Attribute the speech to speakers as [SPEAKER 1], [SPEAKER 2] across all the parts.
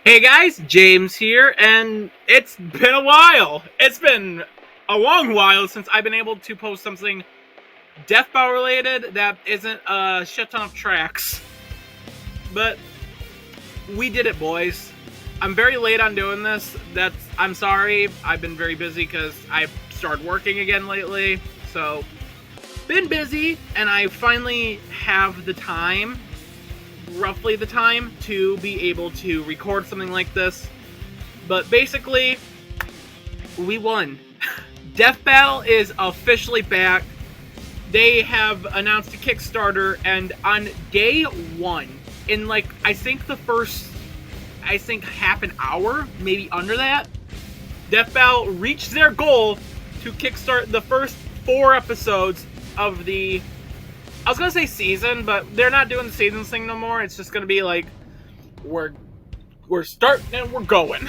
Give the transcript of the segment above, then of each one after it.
[SPEAKER 1] Hey guys, James here, and it's been a while. It's been a long while since I've been able to post something Death Bell related that isn't a shit ton of tracks. But we did it, boys. I'm very late on doing this. I'm sorry. I've been very busy because I've started working again lately. So, been busy, and I finally have the time, roughly the time, to be able to record something like this. But basically, we won. Death Battle is officially back. They have announced a Kickstarter, and on day one, in I think the first, half an hour, maybe under that, Death Battle reached their goal to kickstart the first 4 episodes of the, I was gonna say season, but they're not doing the season thing no more. It's just gonna be we're starting and we're going.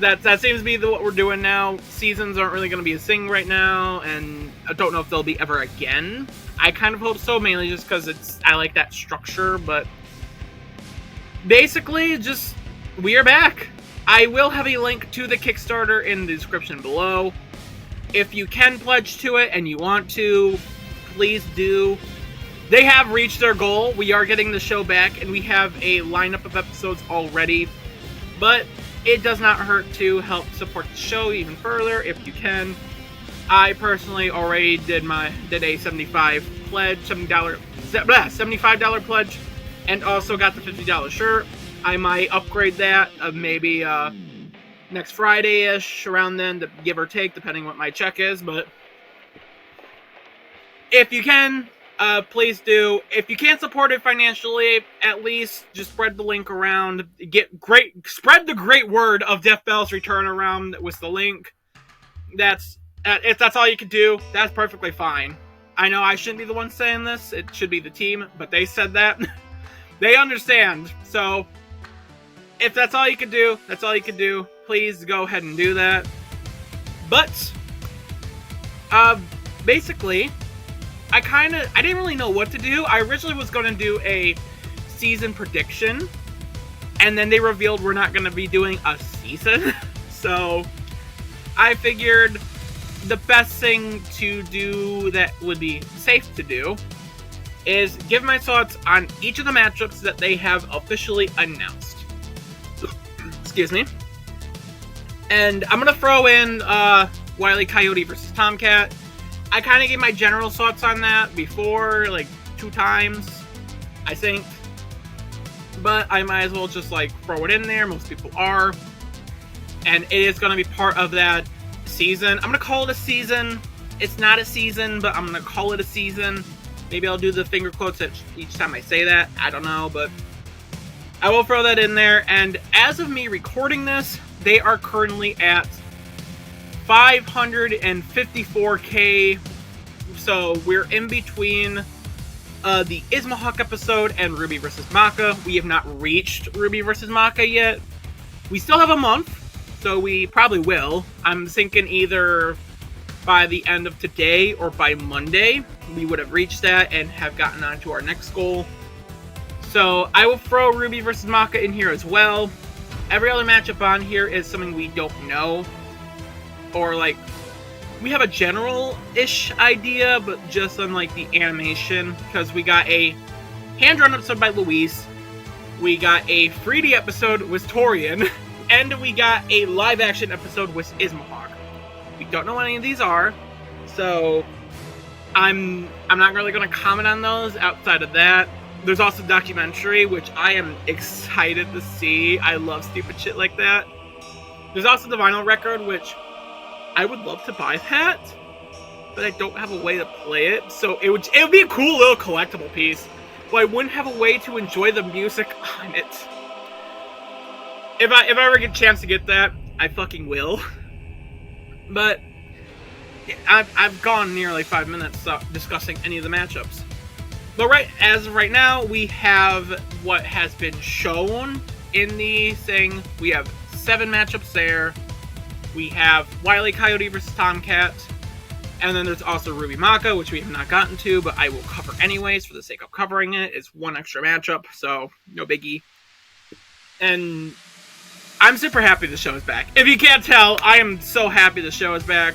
[SPEAKER 1] That seems to be what we're doing now. Seasons aren't really gonna be a thing right now, and I don't know if they'll be ever again. I kind of hope so, mainly just because I like that structure. But basically, we are back. I will have a link to the Kickstarter in the description below. If you can pledge to it and you want to, please do. They have reached their goal. We are getting the show back, and we have a lineup of episodes already. But it does not hurt to help support the show even further if you can. I personally already did a $75 pledge, and also got the $50 shirt. I might upgrade that maybe next Friday-ish, around then, give or take, depending what my check is. But if you can, please do. If you can't support it financially, at least just spread the link around. Spread the great word of Death Bell's return around with the link. If that's all you can do, that's perfectly fine. I know I shouldn't be the one saying this. It should be the team, but they said that. They understand. So, if that's all you can do, that's all you can do. Please go ahead and do that. But, basically, I didn't really know what to do. I originally was going to do a season prediction, and then they revealed we're not going to be doing a season. So, I figured the best thing to do that would be safe to do is give my thoughts on each of the matchups that they have officially announced. Excuse me. And I'm going to throw in Wile E. Coyote versus Tomcat. I kind of gave my general thoughts on that before, 2 times, I think. But I might as well just, throw it in there. Most people are. And it is going to be part of that season. I'm going to call it a season. It's not a season, but I'm going to call it a season. Maybe I'll do the finger quotes each time I say that. I don't know, but I will throw that in there. And as of me recording this, they are currently at 554k, so we're in between the Ismahawk episode and Ruby vs. Maka. We have not reached Ruby vs. Maka yet. We still have a month, so we probably will. I'm thinking either by the end of today or by Monday, we would have reached that and have gotten on to our next goal. So I will throw Ruby vs. Maka in here as well. Every other matchup on here is something we don't know. Or, we have a general-ish idea, but just on, the animation. Because we got a hand-drawn episode by Luis. We got a 3D episode with Torian. And we got a live-action episode with Ismahawk. We don't know what any of these are. So, I'm not really going to comment on those outside of that. There's also a documentary, which I am excited to see. I love stupid shit like that. There's also the vinyl record, which I would love to buy that, but I don't have a way to play it. So it would be a cool little collectible piece, but I wouldn't have a way to enjoy the music on it. If I ever get a chance to get that, I fucking will. But I've gone nearly 5 minutes discussing any of the matchups. But as of right now, we have what has been shown in the thing. We have 7 matchups there. We have Wile E. Coyote versus Tomcat. And then there's also Ruby Maka, which we have not gotten to, but I will cover anyways for the sake of covering it. It's one extra matchup, so no biggie. And I'm super happy the show is back. If you can't tell, I am so happy the show is back.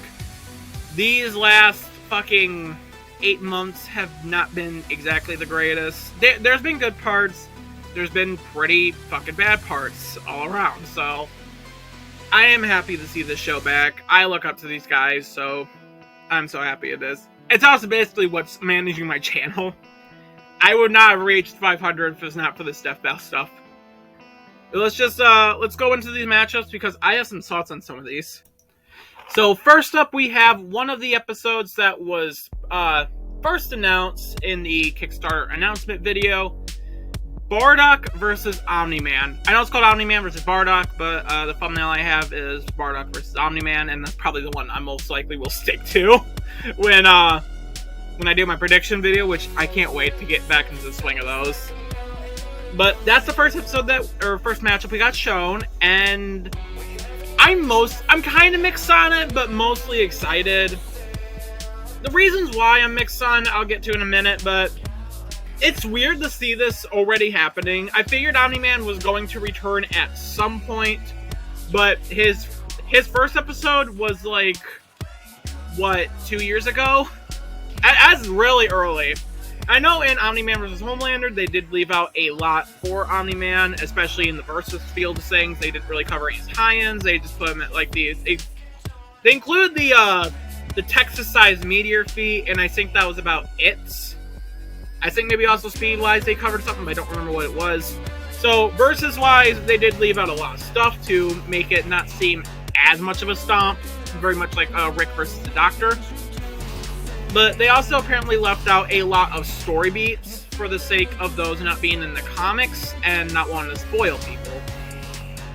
[SPEAKER 1] These last fucking 8 months have not been exactly the greatest. There's been good parts. There's been pretty fucking bad parts all around. So I am happy to see this show back. I look up to these guys, so I'm so happy it is. It's also basically what's managing my channel. I would not have reached 500 if it's not for this Death Battle stuff. But let's go into these matchups because I have some thoughts on some of these. So first up, we have one of the episodes that was first announced in the Kickstarter announcement video. Bardock versus Omni-Man. I know it's called Omni-Man versus Bardock, but the thumbnail I have is Bardock versus Omni-Man, and that's probably the one I most likely will stick to when I do my prediction video, which I can't wait to get back into the swing of those. But that's the first episode first matchup we got shown, and I'm kind of mixed on it, but mostly excited. The reasons why I'm mixed on I'll get to in a minute, but it's weird to see this already happening. I figured Omni-Man was going to return at some point, but his first episode was like, what, 2 years ago? That's really early. I know in Omni-Man vs. Homelander, they did leave out a lot for Omni-Man, especially in the Versus field of things. They didn't really cover his tie-ins. They just put him at like they include the Texas-sized meteor feat, and I think that was about it. I think maybe also speed-wise they covered something, but I don't remember what it was. So Versus-wise, they did leave out a lot of stuff to make it not seem as much of a stomp, very much like Rick versus the Doctor. But they also apparently left out a lot of story beats for the sake of those not being in the comics and not wanting to spoil people.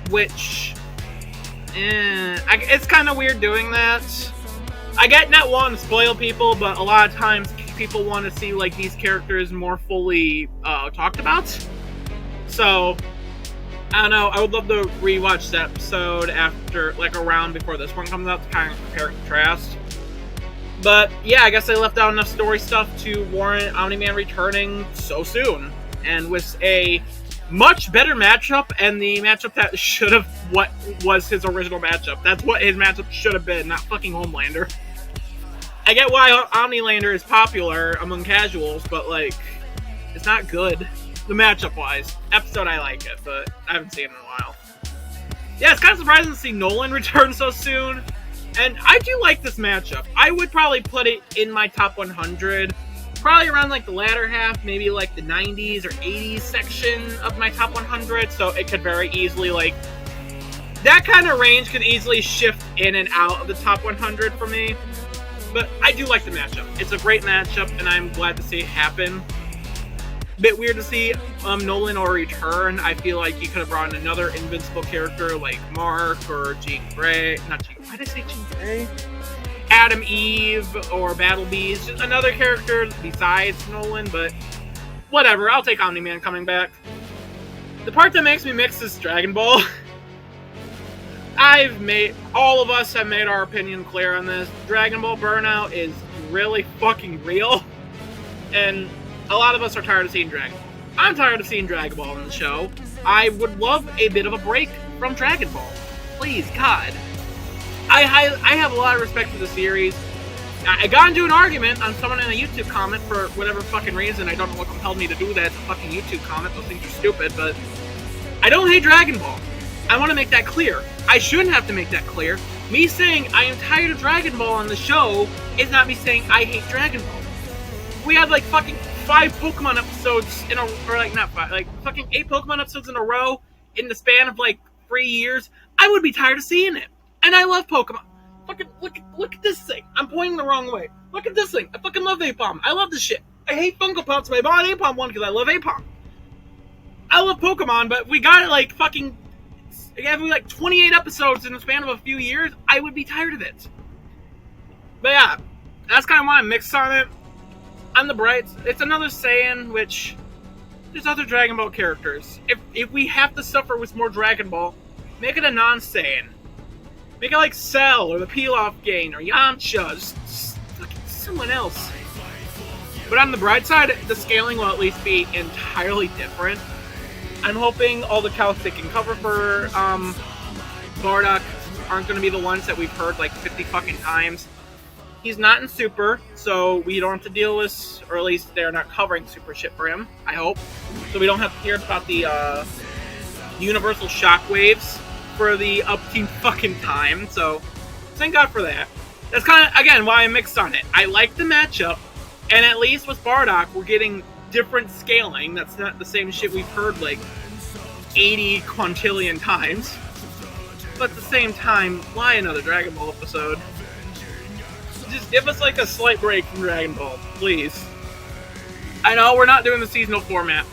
[SPEAKER 1] Which, it's kind of weird doing that. I get not wanting to spoil people, but a lot of times people want to see like these characters more fully talked about. So, I don't know, I would love to rewatch that episode after, like around before this one comes out to kind of compare and contrast. But yeah, I guess they left out enough story stuff to warrant Omni-Man returning so soon. And with a much better matchup, and the matchup that should have what was his original matchup. That's what his matchup should have been, not fucking Homelander. I get why Omni-Lander is popular among casuals, but like, it's not good. The matchup-wise. Episode, I like it, but I haven't seen it in a while. Yeah, it's kind of surprising to see Nolan return so soon. And I do like this matchup. I would probably put it in my top 100. Probably around like the latter half, maybe like the 90s or 80s section of my top 100. So it could very easily like... that kind of range could easily shift in and out of the top 100 for me. But I do like the matchup. It's a great matchup, and I'm glad to see it happen. Bit weird to see Nolan or return. I feel like you could have brought in another Invincible character like Mark or Jean Grey. Not Jean Grey. Why did I say Jean Grey? Adam Eve or Battle Bees. Just another character besides Nolan, but whatever. I'll take Omni-Man coming back. The part that makes me mix is Dragon Ball. All of us have made our opinion clear on this. Dragon Ball burnout is really fucking real. And a lot of us are tired of seeing Dragon Ball. I'm tired of seeing Dragon Ball in the show. I would love a bit of a break from Dragon Ball. Please, God. I have a lot of respect for the series. I got into an argument on someone in a YouTube comment for whatever fucking reason. I don't know what compelled me to do that. It's a fucking YouTube comment. Those things are stupid, but I don't hate Dragon Ball. I want to make that clear. I shouldn't have to make that clear. Me saying I am tired of Dragon Ball on the show is not me saying I hate Dragon Ball. We had like fucking 5 Pokemon episodes in a, or like not 5, like fucking 8 Pokemon episodes in a row in the span of like 3 years. I would be tired of seeing it. And I love Pokemon. Fucking look at this thing. I'm pointing the wrong way. Look at this thing. I fucking love Apom. I love this shit. I hate Funko Pops, but I bought Apom one because I love Apom. I love Pokemon, but we got it like fucking every like 28 episodes in the span of a few years. I would be tired of it. But yeah, that's kind of why I'm mixed on it. On the brights, it's another Saiyan, which there's other Dragon Ball characters. If we have to suffer with more Dragon Ball, make it a non-Saiyan. Make it like Cell or the Pilaf Gang or Yamcha, just fucking someone else. But on the bright side, the scaling will at least be entirely different. I'm hoping all the calcs they can cover for Bardock aren't going to be the ones that we've heard like 50 fucking times. He's not in Super, so we don't have to deal with, or at least they're not covering Super shit for him, I hope. So we don't have to hear about the universal shockwaves for the upteen fucking time, so thank God for that. That's kind of, again, why I'm mixed on it. I like the matchup, and at least with Bardock, we're getting different scaling. That's not the same shit we've heard like 80 quintillion times. But at the same time, why another Dragon Ball episode? Just give us like a slight break from Dragon Ball, please. I know we're not doing the seasonal format,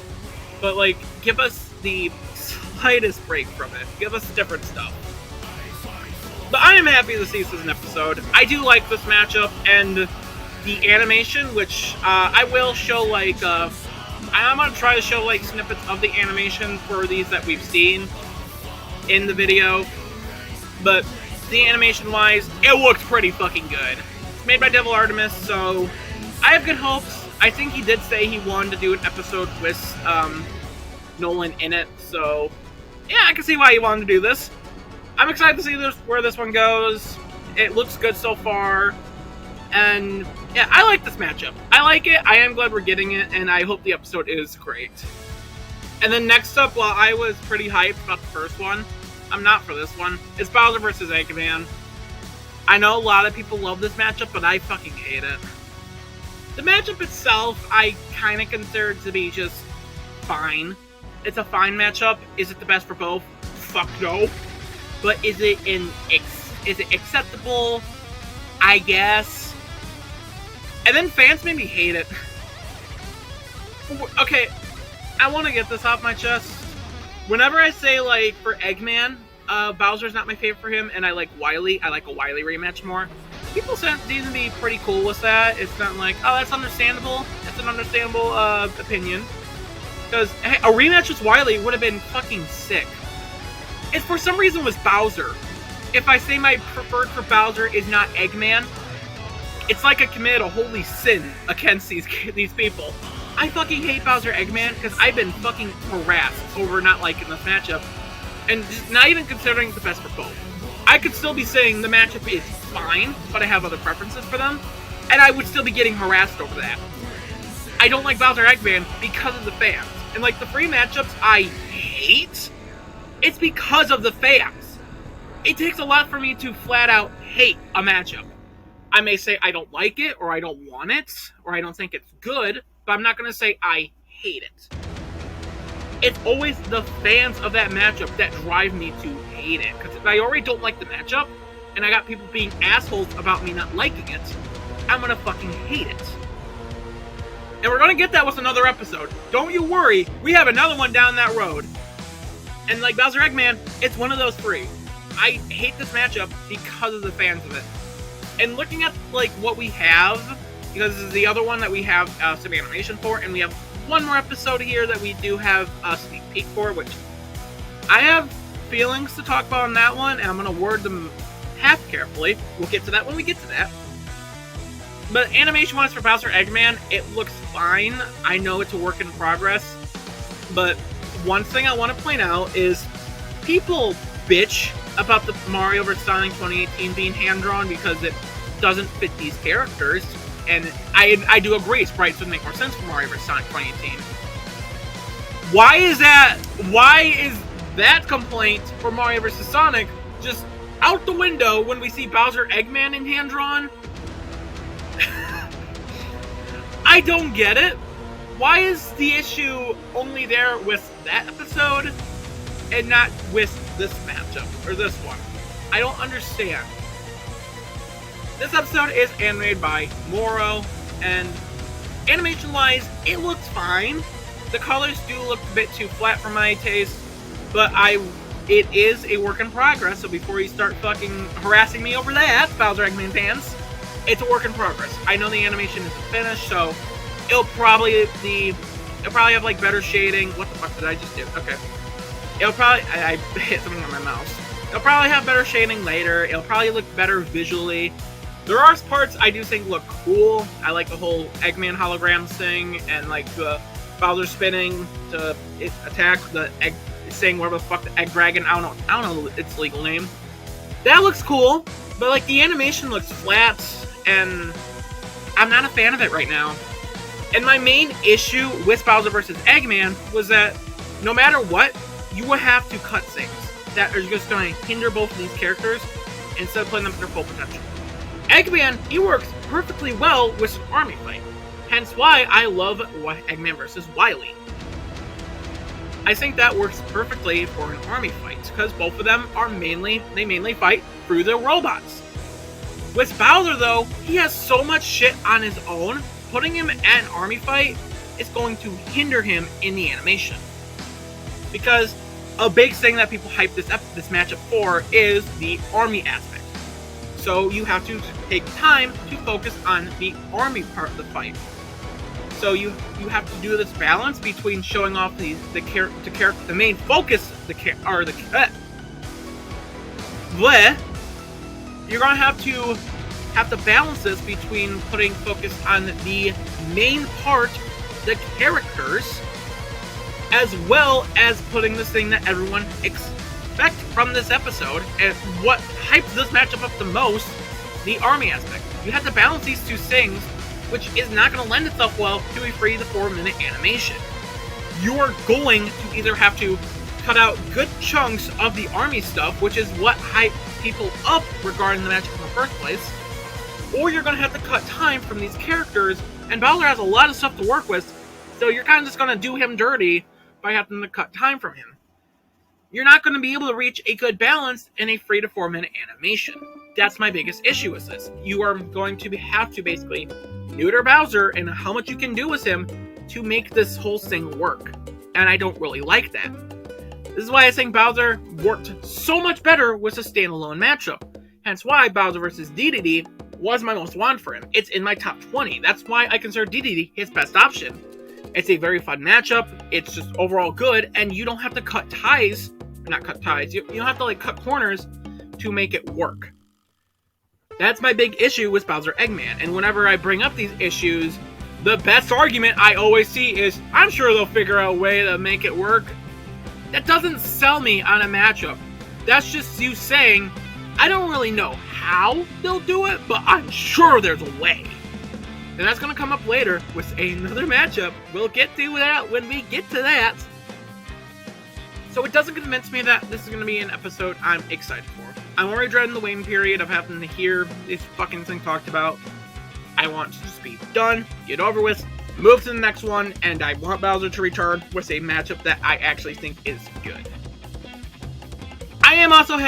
[SPEAKER 1] but like, give us the slightest break from it. Give us different stuff. But I am happy to see this as an episode. I do like this matchup, and the animation, which I will show like, I'm going to try to show like snippets of the animation for these that we've seen in the video. But the animation-wise, it looks pretty fucking good. It's made by Devil Artemis, so I have good hopes. I think he did say he wanted to do an episode with Nolan in it, so yeah, I can see why he wanted to do this. I'm excited to see where this one goes. It looks good so far, and yeah, I like this matchup. I like it. I am glad we're getting it, and I hope the episode is great. And then next up, while I was pretty hyped about the first one, I'm not for this one. It's Bowser versus Eggman. I know a lot of people love this matchup, but I fucking hate it. The matchup itself, I kind of consider to be just fine. It's a fine matchup. Is it the best for both? Fuck no. But is it acceptable? I guess. And then fans made me hate it. Okay, I want to get this off my chest. Whenever I say, like, for Eggman, Bowser's not my favorite for him, and I like Wily, I like a Wily rematch more, people seem to be pretty cool with that. It's not like, oh, that's understandable. That's an understandable opinion. Because, hey, a rematch with Wily would have been fucking sick. If for some reason was Bowser, if I say my preferred for Bowser is not Eggman, it's like I committed a holy sin against these people. I fucking hate Bowser Eggman because I've been fucking harassed over not liking this matchup. And just not even considering the best for both. I could still be saying the matchup is fine, but I have other preferences for them. And I would still be getting harassed over that. I don't like Bowser Eggman because of the fans. And like the free matchups I hate, it's because of the fans. It takes a lot for me to flat out hate a matchup. I may say I don't like it, or I don't want it, or I don't think it's good, but I'm not going to say I hate it. It's always the fans of that matchup that drive me to hate it. Because if I already don't like the matchup, and I got people being assholes about me not liking it, I'm going to fucking hate it. And we're going to get that with another episode. Don't you worry, we have another one down that road. And like Bowser Eggman, it's one of those three. I hate this matchup because of the fans of it. And looking at like what we have, because this is the other one that we have some animation for, and we have one more episode here that we do have a sneak peek for, which I have feelings to talk about on that one, and I'm going to word them half carefully. We'll get to that when we get to that. But animation-wise for Bowser Eggman, it looks fine. I know it's a work in progress, but one thing I want to point out is people bitch about the Mario vs. Sonic 2018 being hand-drawn because it doesn't fit these characters. And I do agree, sprites would make more sense for Mario vs. Sonic 2018. Why is that complaint for Mario vs. Sonic just out the window when we see Bowser Eggman in hand-drawn? I don't get it. Why is the issue only there with that episode and not with this matchup, or this one? I don't understand. This episode is animated by Moro, and animation-wise, it looks fine. The colors do look a bit too flat for my taste, but it is a work in progress, so before you start fucking harassing me over that, Bowser Eggman fans, it's a work in progress. I know the animation isn't finished, so it'll probably have like better shading. What the fuck did I just do? Okay. It'll probably, I hit something on my mouse. It'll probably have better shading later. It'll probably look better visually. There are parts I do think look cool. I like the whole Eggman holograms thing, and like the Bowser spinning to attack the egg, saying whatever the fuck the egg dragon. I don't know its legal name. That looks cool, but like the animation looks flat, and I'm not a fan of it right now. And my main issue with Bowser vs. Eggman was that no matter what, you will have to cut things that are just going to hinder both of these characters instead of putting them to their full potential. Eggman, he works perfectly well with an army fight. Hence why I love Eggman vs. Wily. I think that works perfectly for an army fight, because both of them are mainly fight through the robots. With Bowser though, he has so much shit on his own, putting him at an army fight is going to hinder him in the animation. Because a big thing that people hype this matchup for is the army aspect. So you have to take time to focus on the army part of the fight. So you have to do this balance between showing off the main focus you're gonna have to balance this between putting focus on the main part, the characters, as well as putting this thing that everyone expects from this episode, and what hypes this matchup up the most, the army aspect. You have to balance these two things, which is not going to lend itself well to a 3 to 4 minute animation. You are going to either have to cut out good chunks of the army stuff, which is what hyped people up regarding the matchup in the first place, or you're going to have to cut time from these characters, and Bowser has a lot of stuff to work with, so you're kind of just going to do him dirty by having to cut time from him. You're not going to be able to reach a good balance in a 3 to 4 minute animation. That's my biggest issue with this. You are going to have to basically neuter Bowser and how much you can do with him to make this whole thing work. And I don't really like that. This is why I think Bowser worked so much better with a standalone matchup. Hence why Bowser vs. DDD was my most wanted for him. It's in my top 20. That's why I consider DDD his best option. It's a very fun matchup. It's just overall good, and you don't have to cut ties. Not cut ties. You don't have to cut corners to make it work. That's my big issue with Bowser Eggman. And whenever I bring up these issues, the best argument I always see is, I'm sure they'll figure out a way to make it work. That doesn't sell me on a matchup. That's just you saying, I don't really know how they'll do it, but I'm sure there's a way. And that's going to come up later with another matchup. We'll get to that when we get to that. So it doesn't convince me that this is going to be an episode I'm excited for. I'm already dreading the waiting period of having to hear this fucking thing talked about. I want to just be done, get over with, move to the next one, and I want Bowser to return with a matchup that I actually think is good. I am also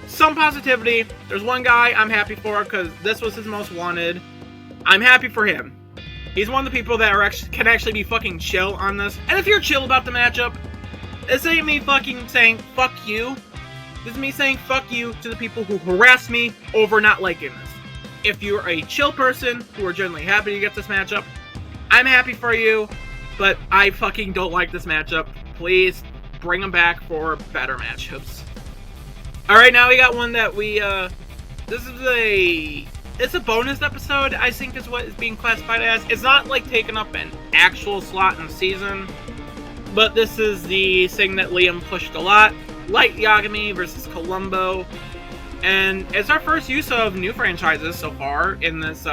[SPEAKER 1] some positivity. There's one guy I'm happy for because this was his most wanted. I'm happy for him. He's one of the people that can actually be fucking chill on this. And if you're chill about the matchup, this ain't me fucking saying fuck you. This is me saying fuck you to the people who harass me over not liking this. If you're a chill person who are generally happy to get this matchup, I'm happy for you, but I fucking don't like this matchup. Please bring them back for better matchups. Alright, now we got one that it's a bonus episode, I think is what is being classified as. It's not taking up an actual slot in the season, but this is the thing that Liam pushed a lot. Light Yagami versus Columbo. And it's our first use of new franchises so far in this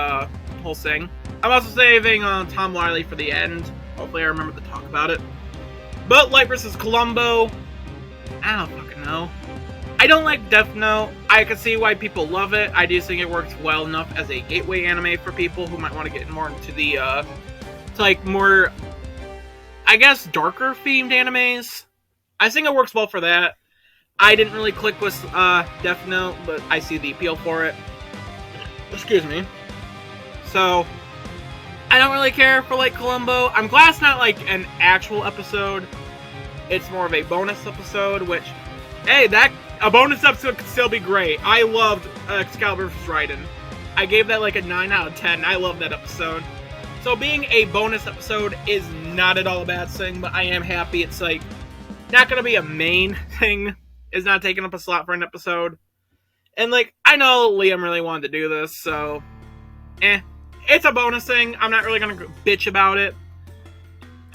[SPEAKER 1] whole thing. I'm also saving Tom Wiley for the end. Hopefully I remember to talk about it. But Light versus Columbo, I don't fucking know. I don't like Death Note. I can see why people love it. I do think it works well enough as a gateway anime for people who might want to get more into the, more, I guess, darker themed animes. I think it works well for that. I didn't really click with Death Note, but I see the appeal for it. Excuse me. So, I don't really care for Columbo. I'm glad it's not an actual episode. It's more of a bonus episode, which, hey, a bonus episode could still be great. I loved Excalibur vs. Raiden. I gave that a 9 out of 10. I love that episode. So being a bonus episode is not at all a bad thing, but I am happy it's not going to be a main thing. It's not taking up a slot for an episode. And I know Liam really wanted to do this, so it's a bonus thing. I'm not really going to bitch about it.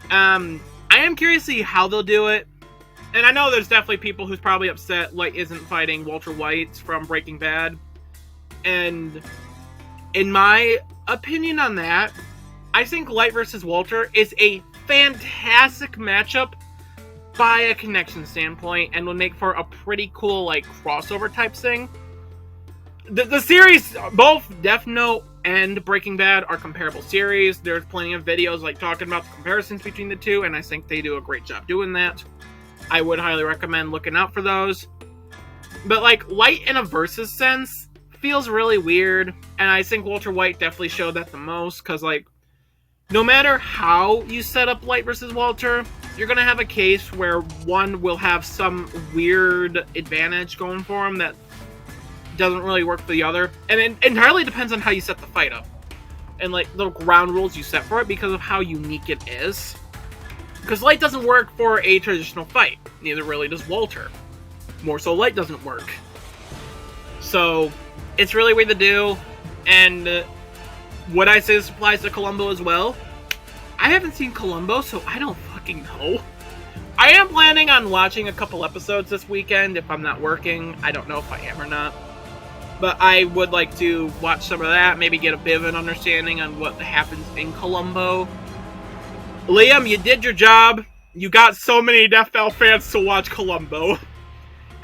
[SPEAKER 1] I am curious to see how they'll do it. And I know there's definitely people who's probably upset Light isn't fighting Walter White from Breaking Bad. And in my opinion on that, I think Light versus Walter is a fantastic matchup by a connection standpoint and will make for a pretty cool, like, crossover type thing. The series, both Death Note and Breaking Bad are comparable series. There's plenty of videos, like, talking about the comparisons between the two, and I think they do a great job doing that. I would highly recommend looking out for those. But, like, Light in a versus sense feels really weird, and I think Walter White definitely showed that the most, because, like, no matter how you set up Light versus Walter, you're going to have a case where one will have some weird advantage going for him that doesn't really work for the other. And it entirely depends on how you set the fight up. And, like, the ground rules you set for it because of how unique it is. Because Light doesn't work for a traditional fight. Neither really does Walter. More so, Light doesn't work. So, it's really weird to do. And would I say this applies to Columbo as well? I haven't seen Columbo, so I don't fucking know. I am planning on watching a couple episodes this weekend if I'm not working. I don't know if I am or not. But I would like to watch some of that, maybe get a bit of an understanding on what happens in Columbo. Liam, you did your job. You got so many Death Bell fans to watch Columbo.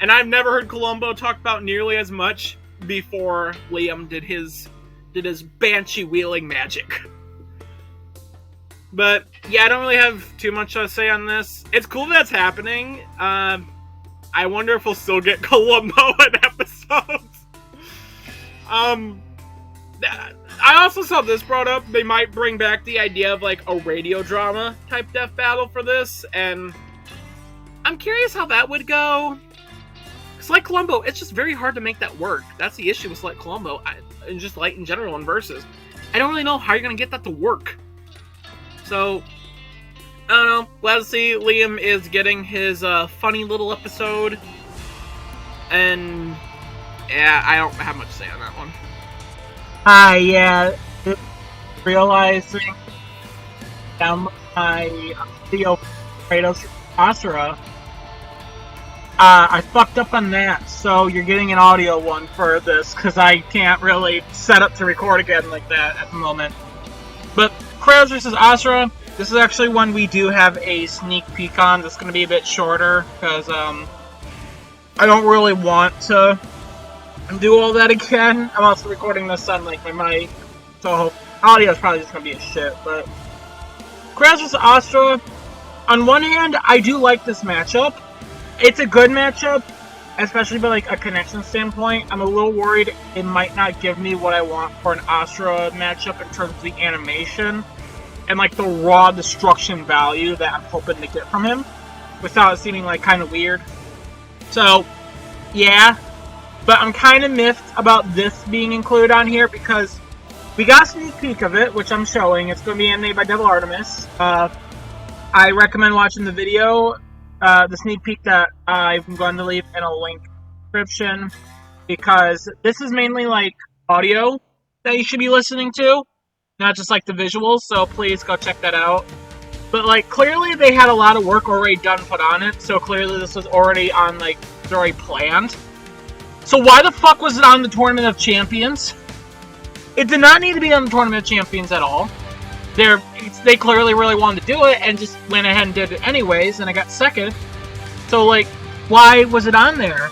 [SPEAKER 1] And I've never heard Columbo talked about nearly as much before Liam did his banshee-wheeling magic. But, yeah, I don't really have too much to say on this. It's cool that's happening. I wonder if we'll still get Columbo in episodes. I also saw this brought up. They might bring back the idea of, like, a radio drama type death battle for this, and I'm curious how that would go. Because, like Columbo, it's just very hard to make that work. That's the issue with, like, Columbo, and just Light in general in Versus. I don't really know how you're going to get that to work. So, I don't know. Glad to see Liam is getting his funny little episode. And yeah, I don't have much to say on that one.
[SPEAKER 2] Yeah, realizing down my video Kratos Asura, I fucked up on that, so you're getting an audio one for this, because I can't really set up to record again like that at the moment. But Kratos vs. Asura, this is actually one we do have a sneak peek on. That's going to be a bit shorter, because I don't really want to do all that again. I'm also recording this on, like, my mic, so audio is probably just going to be a shit, but Kratos vs. Asura, on one hand, I do like this matchup. It's a good matchup, especially by, like, a connection standpoint. I'm a little worried it might not give me what I want for an Asura matchup in terms of the animation and, like, the raw destruction value that I'm hoping to get from him without it seeming, like, kind of weird. So, yeah. But I'm kind of miffed about this being included on here because we got a sneak peek of it, which I'm showing. It's going to be animated by Devil Artemis. I recommend watching the video, the sneak peek that I'm going to leave in a link description, because this is mainly, like, audio that you should be listening to, not just, like, the visuals, so please go check that out. But, like, clearly they had a lot of work already done put on it, so clearly this was already on, like, it's already planned. So why the fuck was it on the Tournament of Champions? It did not need to be on the Tournament of Champions at all. They clearly really wanted to do it and just went ahead and did it anyways, and I got second. So, like, why was it on there?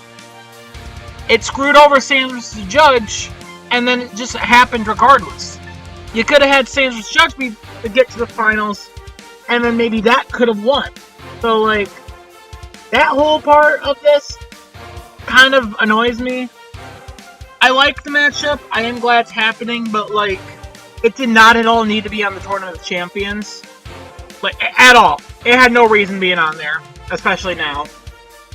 [SPEAKER 2] It screwed over Sam's Judge, and then it just happened regardless. You could have had Sam's Judge to get to the finals, and then maybe that could have won. So, like, that whole part of this kind of annoys me. I like the matchup. I am glad it's happening, but, like, it did not at all need to be on the Tournament of Champions. Like, at all. It had no reason being on there, especially now.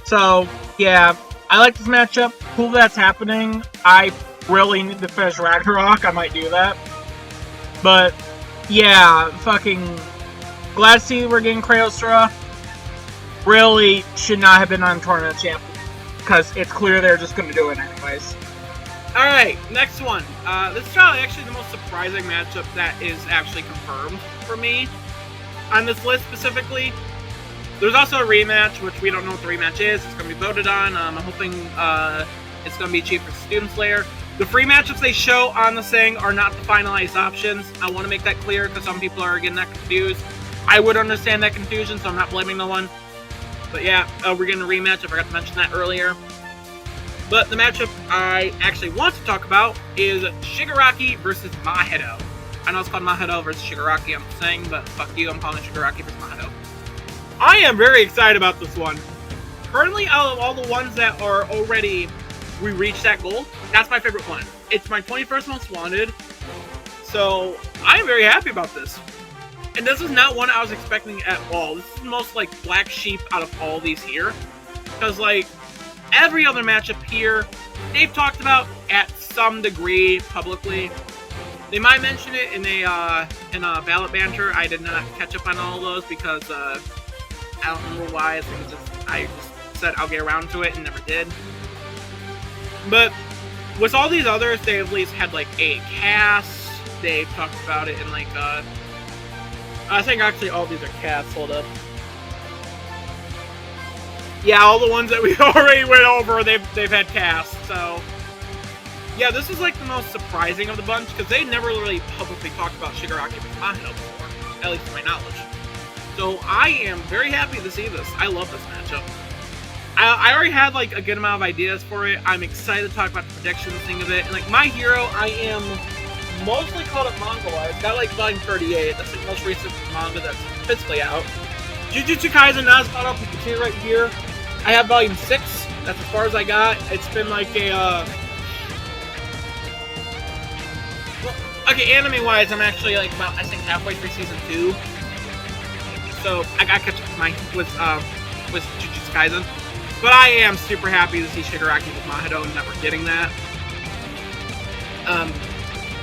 [SPEAKER 2] So, yeah, I like this matchup. Cool that's happening. I really need to finish Ragnarok. I might do that. But, yeah, fucking glad to see we're getting Kratos. Really should not have been on Tournament of Champions, because it's clear they're just going to do it anyways.
[SPEAKER 1] Alright, next one. This is probably actually the most surprising matchup that is actually confirmed for me. on this list specifically. There's also a rematch, which we don't know what the rematch is. It's going to be voted on. I'm hoping it's going to be Chief vs. Doom Slayer. The free matchups they show on the thing are not the finalized options. I want to make that clear because some people are getting that confused. I would understand that confusion, so I'm not blaming no one. But yeah, we're getting a rematch. I forgot to mention that earlier. But the matchup I actually want to talk about is Shigaraki versus Maho. I know it's called Maho versus Shigaraki, I'm saying, but fuck you, I'm calling it Shigaraki versus Maho. I am very excited about this one. Currently, out of all the ones that are already, we reached that goal, that's my favorite one. It's my 21st most wanted, so I am very happy about this. And this is not one I was expecting at all. This is the most, like, black sheep out of all these here. Because, like, every other matchup here, they've talked about at some degree publicly. They might mention it in a ballot banter. I did not catch up on all of those because I don't remember why. I just said I'll get around to it and never did. But with all these others, they at least had like a cast. They've talked about it in like I think actually all these are casts. Hold up. Yeah, all the ones that we already went over, they've had casts. So yeah, this is like the most surprising of the bunch because they never really publicly talked about Shigaraki with Maho before, at least to my knowledge. So I am very happy to see this. I love this matchup. I already had like a good amount of ideas for it. I'm excited to talk about the predictions thing of it. And like My Hero, I am mostly caught up manga-wise. Got like volume 38. That's the most recent manga that's physically out. Jujutsu Kaisen not as caught up. You can see it right here. I have volume 6. That's as far as I got. It's been like a okay, anime-wise, I'm actually like about I think halfway through season 2. So I got to catch up with Jujutsu Kaisen. But I am super happy to see Shigaraki with Maho and that we're getting that.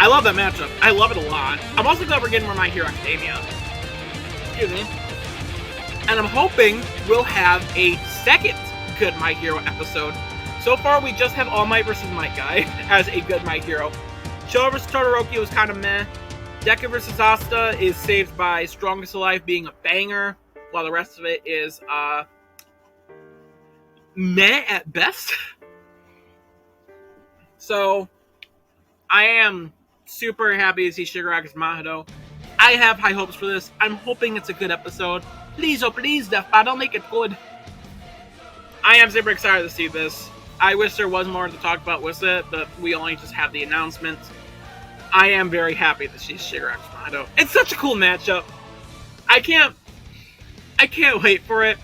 [SPEAKER 1] I love that matchup. I love it a lot. I'm also glad we're getting more My Hero Academia. Excuse me. And I'm hoping we'll have a second good My Hero episode. So far, we just have All Might vs. Might Guy as a good My Hero. Showa vs. Todoroki was kind of meh. Deca vs. Asta is saved by Strongest Alive being a banger, while the rest of it is meh at best. So I am super happy to see Shigaraki's Maho. I have high hopes for this. I'm hoping it's a good episode. Please, oh please, Defa, don't make it good. I am super excited to see this. I wish there was more to talk about with it, but we only just have the announcement. I am very happy to see Shigaraki's Maho. It's such a cool matchup. I can't wait for it.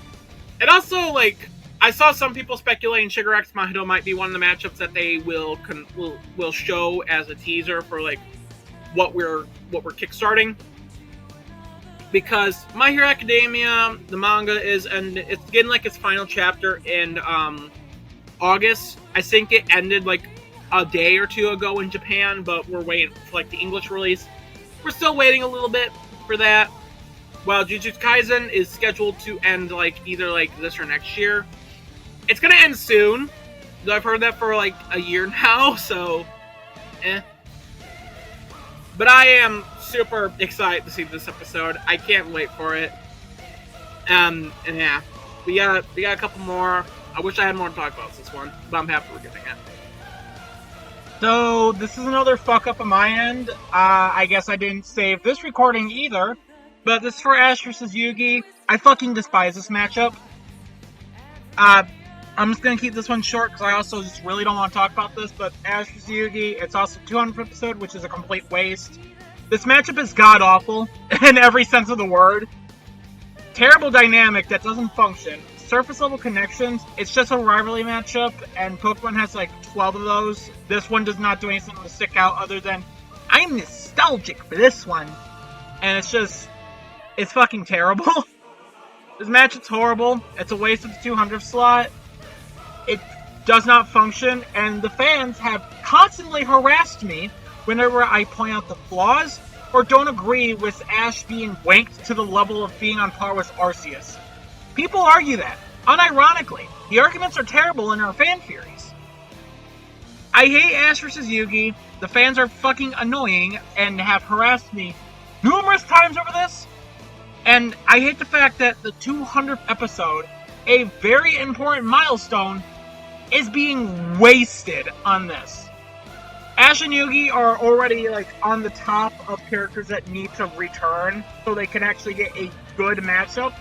[SPEAKER 1] And also, like, I saw some people speculating Shigaraki's Maho might be one of the matchups that they will show as a teaser for like what we're kickstarting. Because My Hero Academia, the manga it's getting like its final chapter in August. I think it ended like a day or two ago in Japan, but we're waiting for like the English release. We're still waiting a little bit for that. While Jujutsu Kaisen is scheduled to end like either like this or next year. It's gonna end soon. I've heard that for like a year now, so But I am super excited to see this episode. I can't wait for it. And yeah, we got a couple more. I wish I had more to talk about this one, but I'm happy we're getting it.
[SPEAKER 2] So this is another fuck up on my end. I guess I didn't save this recording either, but this is for Ash vs. Yugi. I fucking despise this matchup. I'm just gonna keep this one short because I also just really don't want to talk about this, but Ash vs. Yugi, it's also 200th episode, which is a complete waste. This matchup is god-awful in every sense of the word. Terrible dynamic that doesn't function. Surface level connections, it's just a rivalry matchup, and Pokemon has like 12 of those. This one does not do anything to stick out other than, I'm nostalgic for this one. And it's fucking terrible. This matchup's horrible. It's a waste of the 200th slot. It does not function, and the fans have constantly harassed me whenever I point out the flaws or don't agree with Ash being wanked to the level of being on par with Arceus. People argue that, unironically. The arguments are terrible in our fan theories. I hate Ash vs. Yugi. The fans are fucking annoying and have harassed me numerous times over this. And I hate the fact that the 200th episode, a very important milestone, is being wasted on this. Ash and Yugi are already like on the top of characters that need to return so they can actually get a good matchup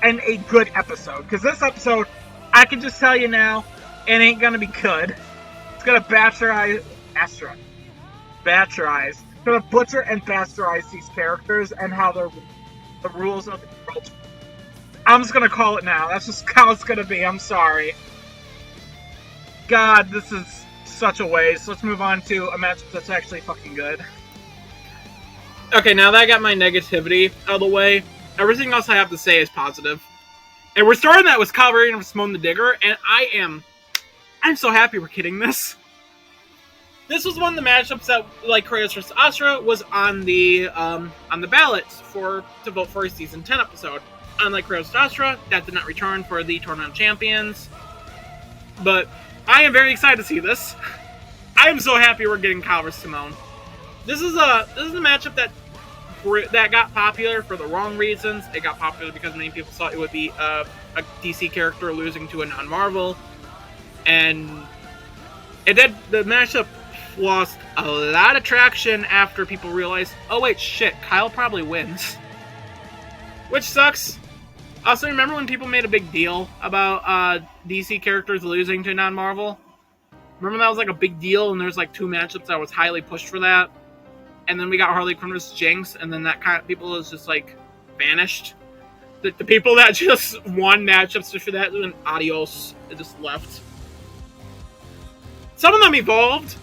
[SPEAKER 2] and a good episode. Because this episode, I can just tell you now, it ain't gonna be good. It's gonna bastardize. It's gonna butcher and bastardize these characters and how the rules of the world. I'm just gonna call it now. That's just how it's gonna be. I'm sorry. God, this is such a waste. Let's move on to a match that's actually fucking good.
[SPEAKER 1] Okay, now that I got my negativity out of the way, everything else I have to say is positive. And we're starting that with Calvary and Simone the Digger, and I'm so happy we're getting this. This was one of the matchups that, like Kratos vs. Asura, was on the ballots to vote for a Season 10 episode. Unlike Kratos vs. Asura, that did not return for the Tournament of Champions. But I am very excited to see this. I am so happy we're getting Kyle vs. Simone. This is a matchup that got popular for the wrong reasons. It got popular because many people thought it would be a DC character losing to a non-Marvel. And it did. The matchup lost a lot of traction after people realized, oh wait, shit, Kyle probably wins. Which sucks. Also, remember when people made a big deal about DC characters losing to non-Marvel? Remember that was like a big deal, and there's like 2 matchups that was highly pushed for that? And then we got Harley Quinn vs. Jinx, and then that kind of people is just like vanished. The people that just won matchups for that, and adios, it just left. Some of them evolved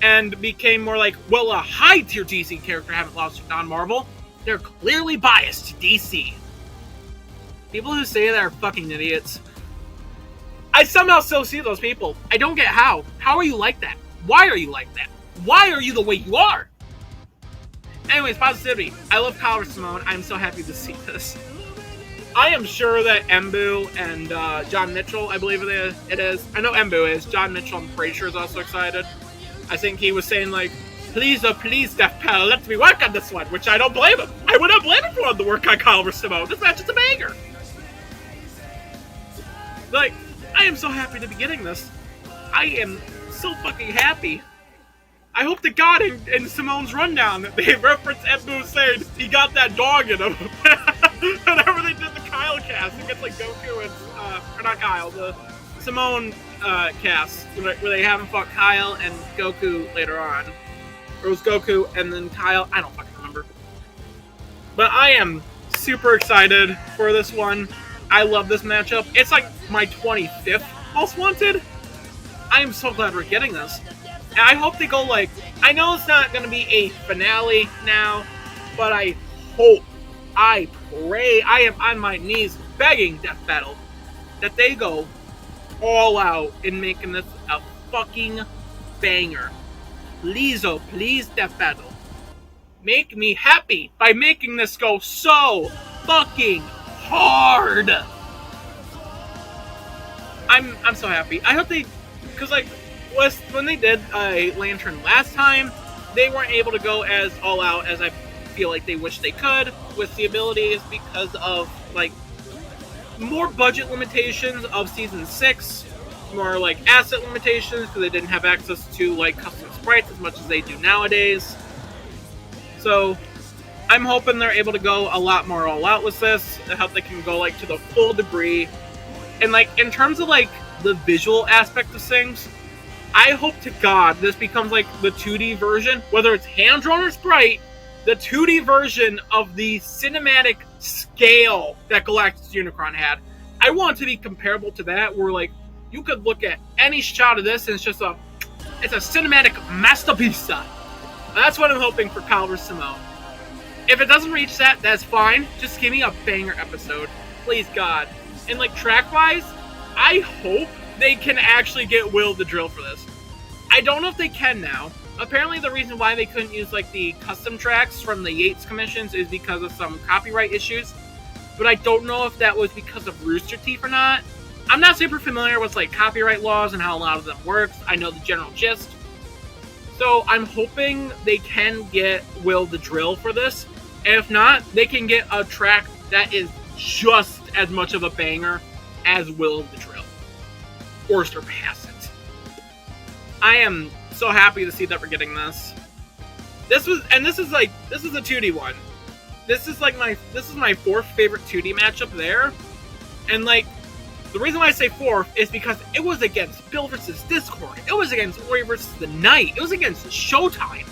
[SPEAKER 1] and became more like, well, a high-tier DC character haven't lost to non-Marvel. They're clearly biased to DC. People who say that are fucking idiots. I somehow still see those people. I don't get how. How are you like that? Why are you like that? Why are you the way you are? Anyways, positivity. I love Kyle vs. Simone. I'm so happy to see this. I am sure that Embu and John Mitchell, I believe it is. I know Embu is. John Mitchell, I'm pretty sure, is also excited. I think he was saying, like, please, Death Pal, let me work on this one, which I don't blame him. I would not blame him for wanting to work on Kyle vs. Simone. This match is a banger. Like, I am so happy to be getting this. I am so fucking happy. I hope to God in Simone's rundown that they reference Embu saying he got that dog in him. Whenever they did the Kyle cast, it gets like Goku and, or not Kyle, the Simone cast, where they have him fought Kyle and Goku later on. Or it was Goku and then Kyle, I don't fucking remember. But I am super excited for this one. I love this matchup. It's like my 25th Most Wanted. I am so glad we're getting this. And I hope they go like, I know it's not going to be a finale now, but I hope, I pray, I am on my knees begging Death Battle that they go all out in making this a fucking banger. Please, oh please, Death Battle. Make me happy by making this go so fucking hard. I'm so happy. I hope they, because like, when they did Lantern last time, they weren't able to go as all out as I feel like they wish they could with the abilities because of like more budget limitations of Season 6, more like asset limitations because they didn't have access to like custom sprites as much as they do nowadays. So I'm hoping they're able to go a lot more all out with this. I hope they can go like to the full degree. And like in terms of like the visual aspect of things, I hope to God this becomes like the 2D version, whether it's hand-drawn or sprite, the 2D version of the cinematic scale that Galactus Unicron had. I want it to be comparable to that, where like you could look at any shot of this and it's a cinematic masterpiece. That's what I'm hoping for Kyle vs. Simone. If it doesn't reach that, that's fine. Just give me a banger episode. Please, God. And like track-wise, I hope they can actually get Will the Drill for this. I don't know if they can now. Apparently the reason why they couldn't use like the custom tracks from the Yates commissions is because of some copyright issues. But I don't know if that was because of Rooster Teeth or not. I'm not super familiar with like copyright laws and how a lot of them works. I know the general gist. So I'm hoping they can get Will the Drill for this. And if not, they can get a track that is just as much of a banger as Will of the Drill, or surpass it. I am so happy to see that we're getting this. This is a 2D one. This is my fourth favorite 2D matchup there, and like, the reason why I say fourth is because it was against Bill versus Discord. It was against Ori versus the Knight. It was against Showtime.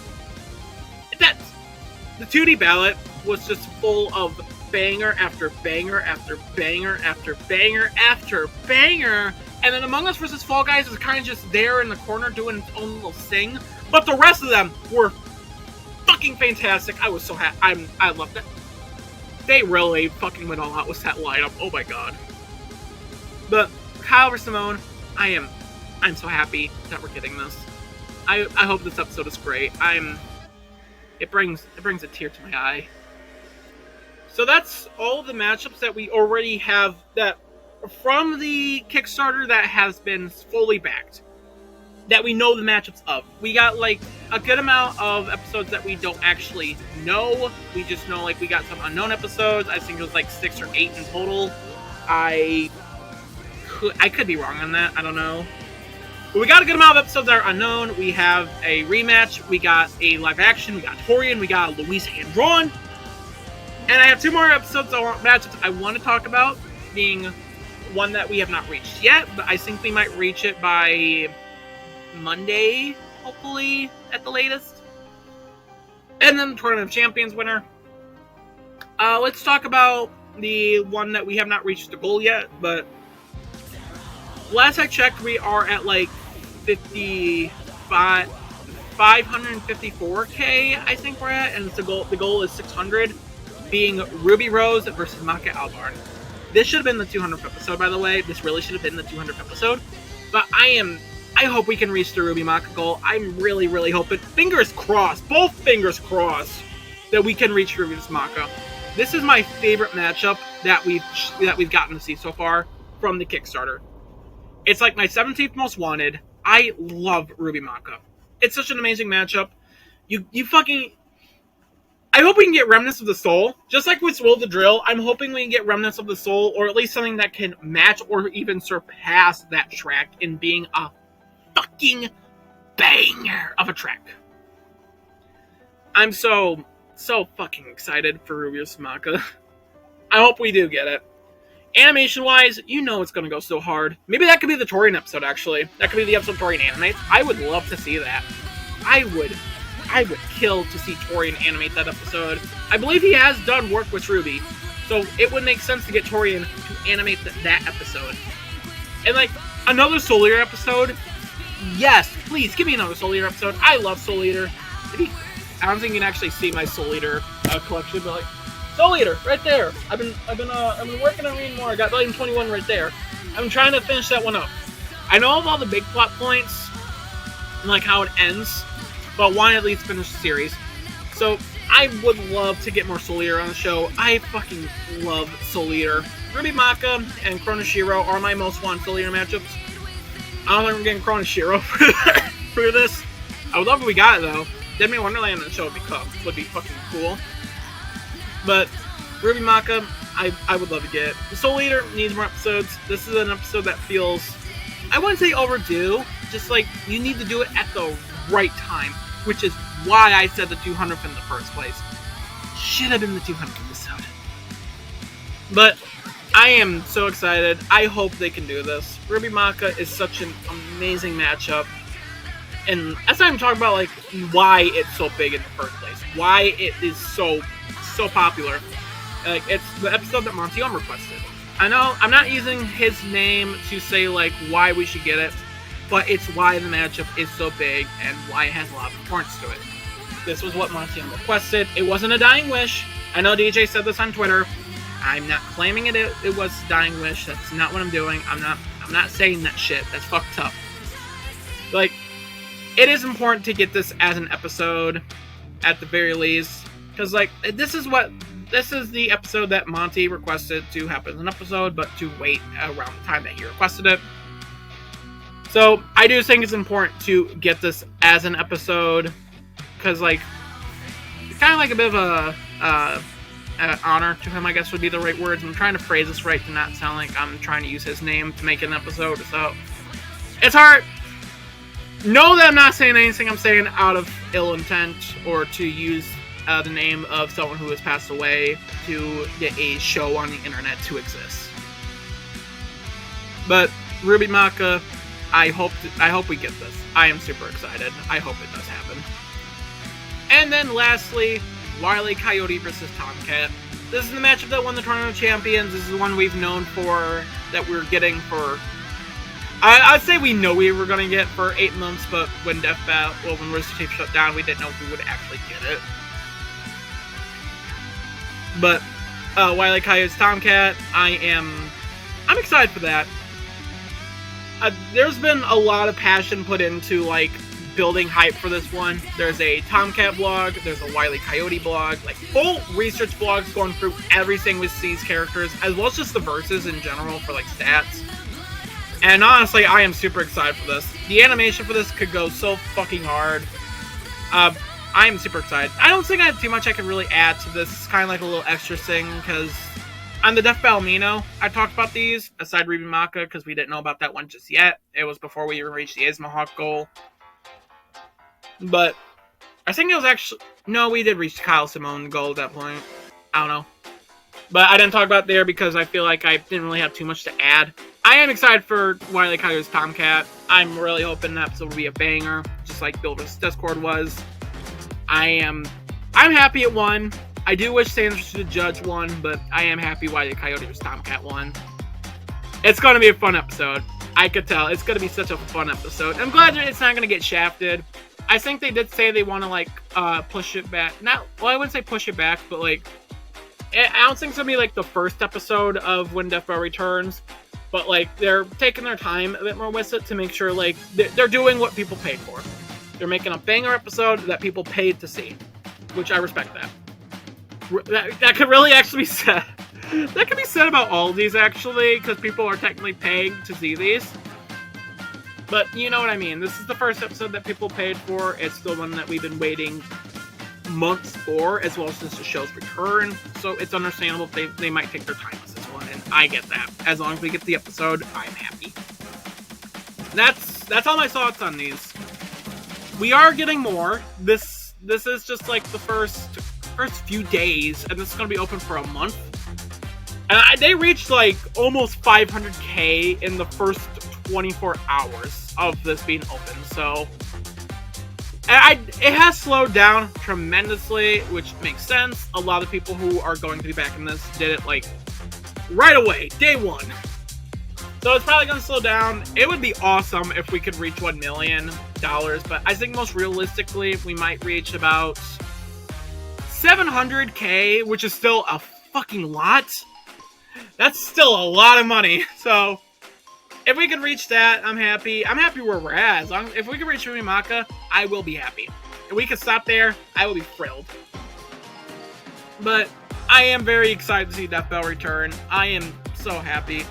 [SPEAKER 1] The 2D ballot was just full of banger after banger after banger after banger after banger. And then Among Us versus Fall Guys was kind of just there in the corner doing its own little thing. But the rest of them were fucking fantastic. I was so happy. I loved it. They really fucking went all out with that lineup. Oh my god. But Kyle versus Simone, I'm so happy that we're getting this. I hope this episode is great. It brings a tear to my eye. So that's all the matchups that we already have that from the Kickstarter that has been fully backed. That we know the matchups of. We got like a good amount of episodes that we don't actually know. We just know like we got some unknown episodes. I think it was like 6 or 8 in total. I could be wrong on that. I don't know. But we got a good amount of episodes that are unknown. We have a rematch. We got a live action. We got Torian. We got Luis hand drawn. And I have 2 more episodes matchups I want to talk about. Being one that we have not reached yet, but I think we might reach it by Monday, hopefully, at the latest. And then the Tournament of Champions winner. Let's talk about the one that we have not reached the goal yet, but last I checked, we are at like 554k, I think we're at, and the goal is 600, being Ruby Rose versus Maka Albarn. This should have been the 200th episode, by the way. This really should have been the 200th episode. But I hope we can reach the Ruby Maka goal. I'm really, really hoping, fingers crossed, both fingers crossed, that we can reach Ruby's Maka. This is my favorite matchup that we've gotten to see so far from the Kickstarter. It's like my 17th most wanted. I love Ruby Maka. It's such an amazing matchup. I hope we can get Remnants of the Soul. Just like with Will the Drill, I'm hoping we can get Remnants of the Soul, or at least something that can match or even surpass that track in being a fucking banger of a track. I'm so fucking excited for Ruby's Maka. I hope we do get it. Animation-wise, you know it's going to go so hard. Maybe that could be the Torian episode, actually. That could be the episode Torian animates. I would love to see that. I would kill to see Torian animate that episode. I believe he has done work with Ruby, so it would make sense to get Torian to animate that episode. And, like, another Soul Eater episode? Yes, please, give me another Soul Eater episode. I love Soul Eater. I don't think you can actually see my Soul Eater collection, but, like, Soul Eater, right there. I've been working on reading more. I got volume 21 right there. I'm trying to finish that one up. I know of all the big plot points and like how it ends, but want to at least finish the series. So I would love to get more Soul Eater on the show. I fucking love Soul Eater. Ruby Maka and Chronoshiro are my most wanted Soul Eater matchups. I don't think we're getting Chronoshiro for this. I would love if we got it though. Dead Man Wonderland on the show would be fucking cool. But Ruby Maka, I would love to get. The Soul Eater needs more episodes. This is an episode that feels, I wouldn't say overdue, just like you need to do it at the right time, which is why I said the 200th in the first place. Should have been the 200th episode. But I am so excited. I hope they can do this. Ruby Maka is such an amazing matchup. And that's not even talking about like why it's so big in the first place. Why it is so popular. Like, it's the episode that Monty requested. I know I'm not using his name to say like why we should get it, but it's why the matchup is so big and why it has a lot of importance to it. This was what Monty requested. It wasn't a dying wish. I know DJ said this on Twitter. I'm not claiming it was a dying wish. That's not what I'm doing. I'm not saying that shit. That's fucked up. Like, it is important to get this as an episode at the very least. Because, like, this is the episode that Monty requested to happen as an episode, but to wait around the time that he requested it. So, I do think it's important to get this as an episode, because, like, it's kind of like a bit of a honor to him, I guess would be the right words. I'm trying to phrase this right to not sound like I'm trying to use his name to make an episode, so it's hard. Know that I'm not saying anything I'm saying out of ill intent or to use the name of someone who has passed away to get a show on the internet to exist. But Ruby Maka, I hope we get this. I am super excited. I hope it does happen. And then lastly, Wile E. Coyote versus Tomcat. This is the matchup that won the Tournament of Champions. This is the one we've known for, that we're getting for, I'd say we know we were going to get for 8 months, but when when Rooster Teeth shut down, we didn't know if we would actually get it. But Wile E. Coyote's Tomcat, I'm excited for that. There's been a lot of passion put into, like, building hype for this one. There's a Tomcat blog, there's a Wile E. Coyote blog, like, full research blogs going through everything with these characters, as well as just the verses in general for, like, stats. And honestly, I am super excited for this. The animation for this could go so fucking hard. I am super excited. I don't think I have too much I can really add to this. It's kind of like a little extra thing, because on the Death Battle Mino, I talked about these, aside Ruby Maka, because we didn't know about that one just yet. It was before we even reached the Ismahawk goal. But I think it was actually... No, we did reach the Kyle Simone goal at that point. I don't know. But I didn't talk about it there because I feel like I didn't really have too much to add. I am excited for Wile E. Coyote's Tomcat. I'm really hoping that episode will be a banger, just like Bill vs. Discord was. I'm happy it won. I do wish Sanders should have judged one, but I am happy Wile E. Coyote vs. Tomcat won. It's going to be a fun episode. I could tell. It's going to be such a fun episode. I'm glad that it's not going to get shafted. I think they did say they want to, like, push it back. Not, well, I wouldn't say push it back, but, like, I don't think it's going to be, like, the first episode of When Death Battle Returns. But, like, they're taking their time a bit more with it to make sure, like, they're doing what people paid for. They're making a banger episode that people paid to see. Which I respect that. That could really actually be said. That could be said about all of these, actually, because people are technically paying to see these. But you know what I mean. This is the first episode that people paid for. It's the one that we've been waiting months for, as well as since the show's return. So it's understandable if they might take their time with this one, and I get that. As long as we get the episode, I'm happy. That's all my thoughts on these. We are getting more. This is just like the first few days, and this is going to be open for a month. And they reached like almost 500k in the first 24 hours of this being open, so it has slowed down tremendously, which makes sense. A lot of people who are going to be back in this did it like right away, day one. So it's probably going to slow down. It would be awesome if we could reach $1 million, but I think most realistically, we might reach about 700k, which is still a fucking lot. That's still a lot of money. So if we could reach that, I'm happy. I'm happy where we're at. If we can reach Ruby Maka, I will be happy. If we can stop there, I will be thrilled. But I am very excited to see Death Battle return. I am so happy.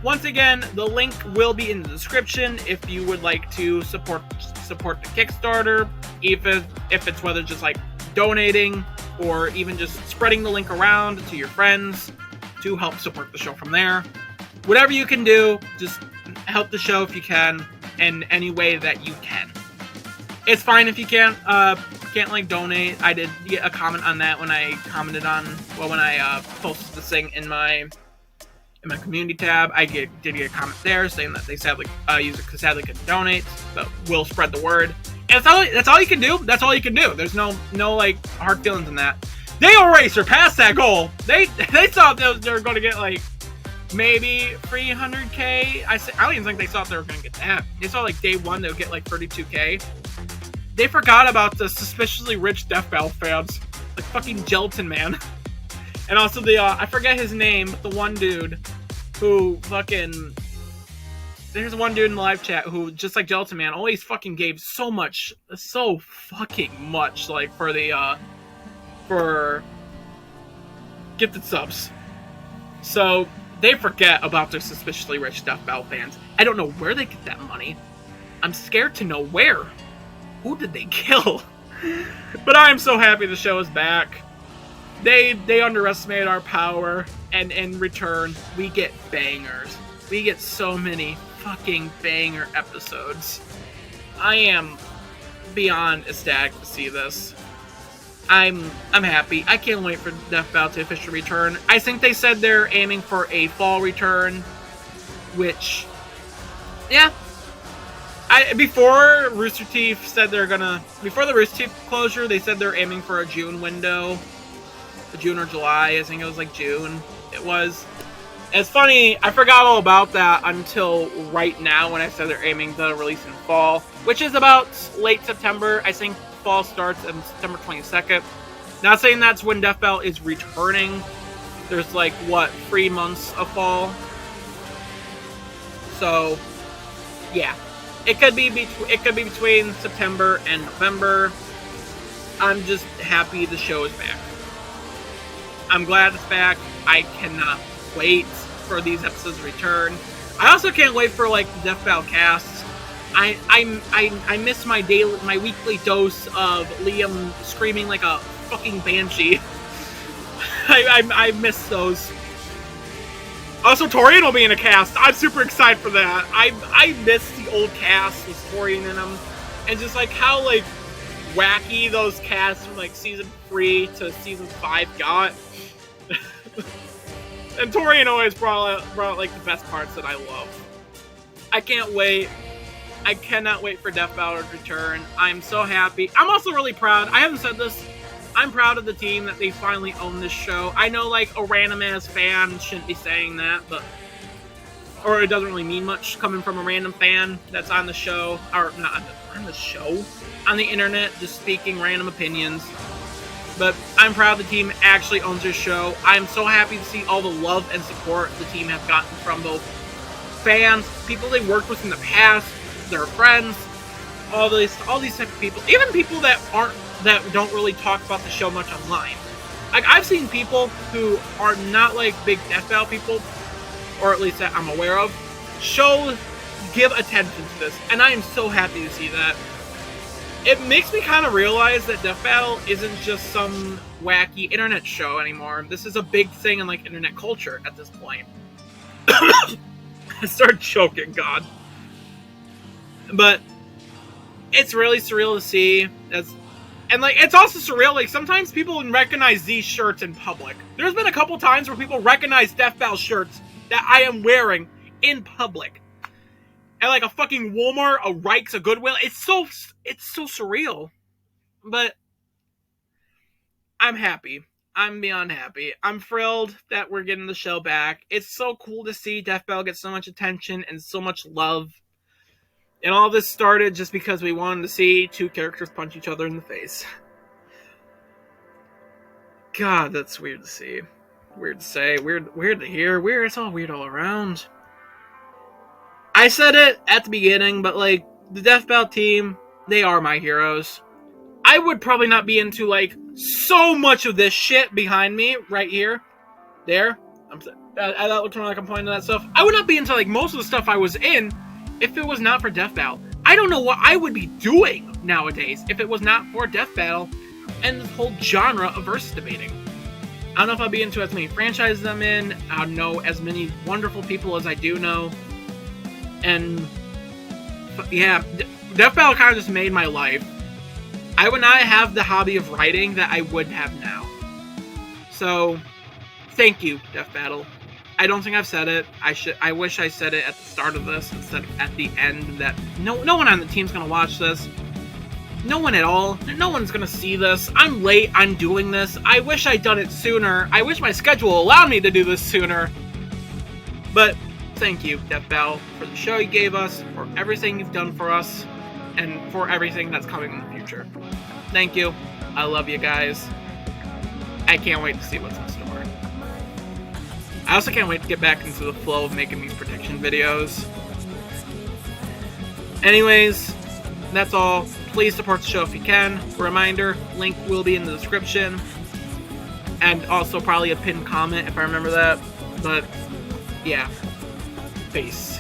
[SPEAKER 1] Once again, the link will be in the description if you would like to support the Kickstarter, if it's whether just like donating or even just spreading the link around to your friends to help support the show from there. Whatever you can do, just help the show if you can in any way that you can. It's fine if you can't like donate. I did get a comment on that when I commented on, well, when I posted this thing in my community tab. I did get a comment there saying that they sadly user sadly couldn't donate, but we'll spread the word. And that's all you can do. That's all you can do. There's no like hard feelings in that. They already surpassed that goal. They thought they were going to get like maybe 300k. I don't even think they thought they were going to get that. They saw like day one they would get like 32k. They forgot about the suspiciously rich Death Battle fans, like fucking Gelatin Man, and also the I forget his name, but the one dude who fucking. There's one dude in the live chat who, just like Gelatin Man, always fucking gave so fucking much, like, for gifted subs. So, they forget about their suspiciously rich Death Battle fans. I don't know where they get that money. I'm scared to know where. Who did they kill? But I am so happy the show is back. They underestimated our power, and in return, we get bangers. We get so many fucking banger episodes. I am beyond ecstatic to see this. I'm happy. I can't wait for Death Battle to officially return. I think they said they're aiming for a fall return, which, yeah. Before Rooster Teeth said they're gonna, before the Rooster Teeth closure, they said they're aiming for a June window. June or July, I think it was like June. It was. It's funny, I forgot all about that until right now when I said they're aiming to release in fall, which is about late September. I think fall starts on September 22nd. Not saying that's when Death Battle is returning. There's like, what, 3 months of fall? So, yeah. It could be between September and November. I'm just happy the show is back. I'm glad it's back. I cannot wait for these episodes to return. I also can't wait for like the Death Battle cast. I miss my weekly dose of Liam screaming like a fucking banshee. I miss those. Also, Torian will be in a cast. I'm super excited for that. I miss the old cast with Torian in them, and just like how like wacky those casts from like season 3 to season 5 got. And Torian always brought like the best parts that I love. I can't wait. I cannot wait for Death Battle to return. I'm so happy. I'm also really proud. I haven't said this. I'm proud of the team that they finally own this show. I know like a random ass fan shouldn't be saying that, but or it doesn't really mean much coming from a random fan that's on the show, or not on the show, on the internet, just speaking random opinions. But I'm proud the team actually owns their show. I'm so happy to see all the love and support the team have gotten from both fans, people they worked with in the past, their friends, all these type of people, even people that don't really talk about the show much online. Like I've seen people who are not like big Death Battle people, or at least that I'm aware of, give attention to this, and I am so happy to see that. It makes me kind of realize that Death Battle isn't just some wacky internet show anymore. This is a big thing in like internet culture at this point. I start choking, God. But it's really surreal to see. And like it's also surreal, like sometimes people recognize these shirts in public. There's been a couple times where people recognize Death Battle shirts that I am wearing in public. At like a fucking Walmart, a Rike's, a Goodwill. It's so surreal. But I'm happy. I'm beyond happy. I'm thrilled that we're getting the show back. It's so cool to see Death Battle get so much attention and so much love. And all this started just because we wanted to see two characters punch each other in the face. God, that's weird to see. Weird to say. Weird to hear. Weird. It's all weird all around. I said it at the beginning, but like the Death Battle team, they are my heroes. I would probably not be into like so much of this shit behind me right here, there. That looks like I'm pointing to that stuff. I would not be into like most of the stuff I was in if it was not for Death Battle. I don't know what I would be doing nowadays if it was not for Death Battle and this whole genre of versus debating. I don't know if I'd be into as many franchises I'm in. I don't know as many wonderful people as I do know. And yeah, Death Battle kind of just made my life. I would not have the hobby of writing that I would have now. So, thank you, Death Battle. I don't think I've said it. I wish I said it at the start of this instead of at the end. That no one on the team's gonna watch this. No one at all. No one's gonna see this. I'm late. I'm doing this. I wish I'd done it sooner. I wish my schedule allowed me to do this sooner. But thank you, Death Battle, for the show you gave us, for everything you've done for us, and for everything that's coming in the future. Thank you. I love you guys. I can't wait to see what's in store. I also can't wait to get back into the flow of making these prediction videos. Anyways, that's all. Please support the show if you can. A reminder, link will be in the description. And also probably a pinned comment if I remember that. But, yeah. Peace.